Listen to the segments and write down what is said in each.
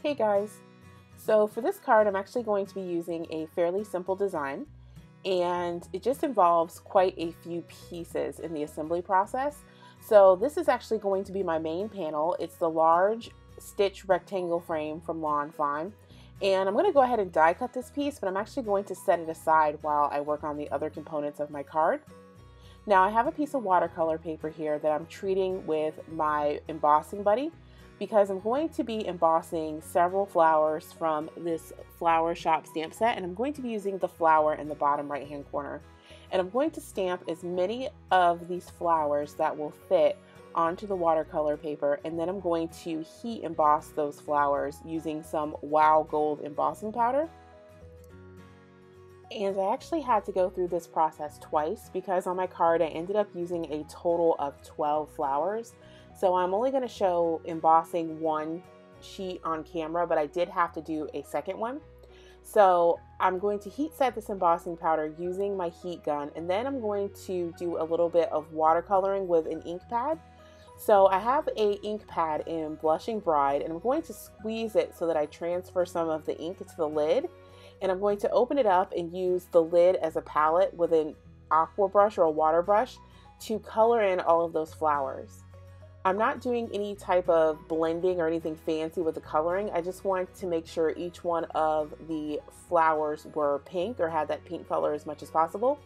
Hey guys! So for this card I'm actually going to be using a fairly simple design, and it just involves quite a few pieces in the assembly process. So this is actually going to be my main panel. It's the large stitch rectangle frame from Lawn Fawn, and I'm going to go ahead and die cut this piece, but I'm actually going to set it aside while I work on the other components of my card. Now I have a piece of watercolor paper here that I'm treating with my embossing buddy, because I'm going to be embossing several flowers from this flower shop stamp set, and I'm going to be using the flower in the bottom right hand corner. And I'm going to stamp as many of these flowers that will fit onto the watercolor paper, and then I'm going to heat emboss those flowers using some Wow Gold embossing powder. And I actually had to go through this process twice because on my card I ended up using a total of 12 flowers. So I'm only going to show embossing one sheet on camera, but I did have to do a second one. So I'm going to heat set this embossing powder using my heat gun, and then I'm going to do a little bit of watercoloring with an ink pad. So I have a ink pad in Blushing Bride, and I'm going to squeeze it so that I transfer some of the ink to the lid. And I'm going to open it up and use the lid as a palette with an aqua brush or a water brush to color in all of those flowers. I'm not doing any type of blending or anything fancy with the coloring. I just want to make sure each one of the flowers were pink or had that pink color as much as possible.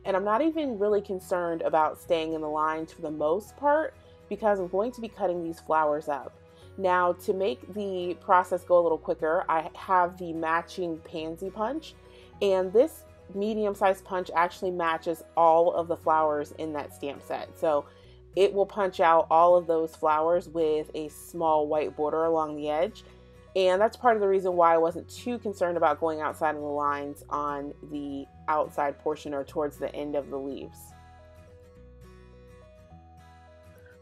And I'm not even really concerned about staying in the lines for the most part because I'm going to be cutting these flowers up. Now, to make the process go a little quicker, I have the matching pansy punch, and this medium-sized punch actually matches all of the flowers in that stamp set. So it will punch out all of those flowers with a small white border along the edge. And that's part of the reason why I wasn't too concerned about going outside of the lines on the outside portion or towards the end of the leaves.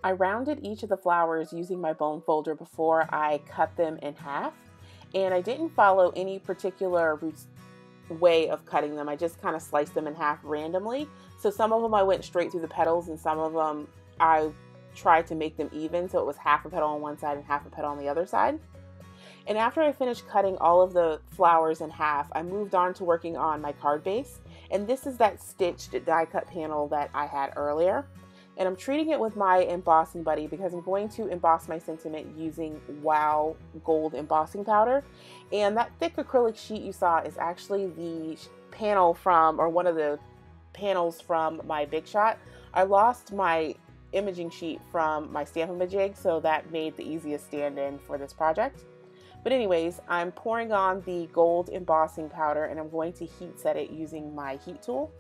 I rounded each of the flowers using my bone folder before I cut them in half. And I didn't follow any particular way of cutting them. I just kind of sliced them in half randomly. So some of them I went straight through the petals, and some of them I tried to make them even, so it was half a petal on one side and half a petal on the other side. And after I finished cutting all of the flowers in half, I moved on to working on my card base. And this is that stitched die cut panel that I had earlier. And I'm treating it with my embossing buddy because I'm going to emboss my sentiment using Wow Gold embossing powder. And that thick acrylic sheet you saw is actually the panel from, or one of the panels from my Big Shot. I lost my imaging sheet from my Stamp-A-Majig, so that made the easiest stand-in for this project. But anyways, I'm pouring on the gold embossing powder, and I'm going to heat set it using my heat tool.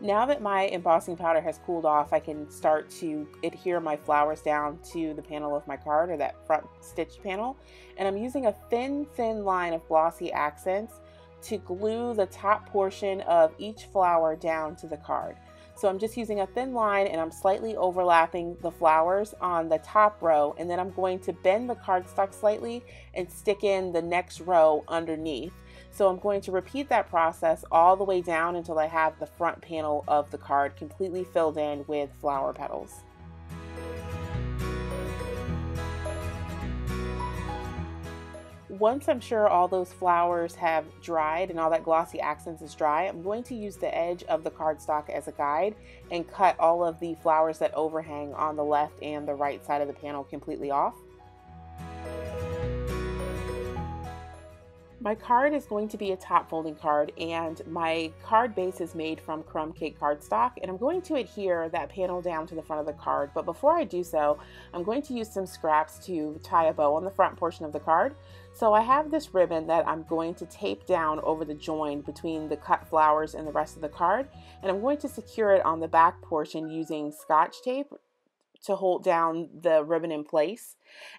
Now that my embossing powder has cooled off, I can start to adhere my flowers down to the panel of my card, or that front stitch panel. And I'm using a thin line of glossy accents to glue the top portion of each flower down to the card. So I'm just using a thin line, and I'm slightly overlapping the flowers on the top row, and then I'm going to bend the cardstock slightly and stick in the next row underneath. So I'm going to repeat that process all the way down until I have the front panel of the card completely filled in with flower petals. Once I'm sure all those flowers have dried and all that glossy accents is dry, I'm going to use the edge of the cardstock as a guide and cut all of the flowers that overhang on the left and the right side of the panel completely off. My card is going to be a top folding card, and my card base is made from crumb cake cardstock, and I'm going to adhere that panel down to the front of the card. But before I do so, I'm going to use some scraps to tie a bow on the front portion of the card. So I have this ribbon that I'm going to tape down over the join between the cut flowers and the rest of the card, and I'm going to secure it on the back portion using Scotch tape to hold down the ribbon in place.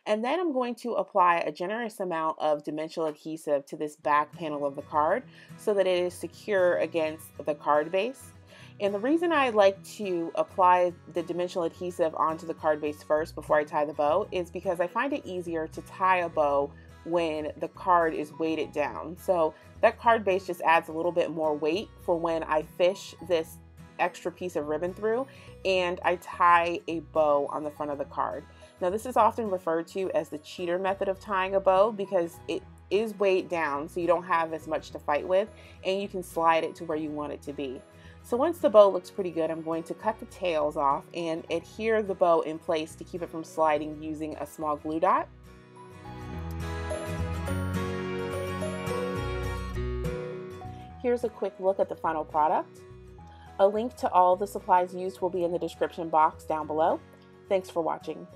And then I'm going to apply a generous amount of dimensional adhesive to this back panel of the card so that it is secure against the card base. And the reason I like to apply the dimensional adhesive onto the card base first before I tie the bow is because I find it easier to tie a bow when the card is weighted down. So that card base just adds a little bit more weight for when I fish this extra piece of ribbon through, and I tie a bow on the front of the card. Now this is often referred to as the cheater method of tying a bow because it is weighed down so you don't have as much to fight with, and you can slide it to where you want it to be. So once the bow looks pretty good, I'm going to cut the tails off and adhere the bow in place to keep it from sliding using a small glue dot. Here's a quick look at the final product. A link to all the supplies used will be in the description box down below. Thanks for watching.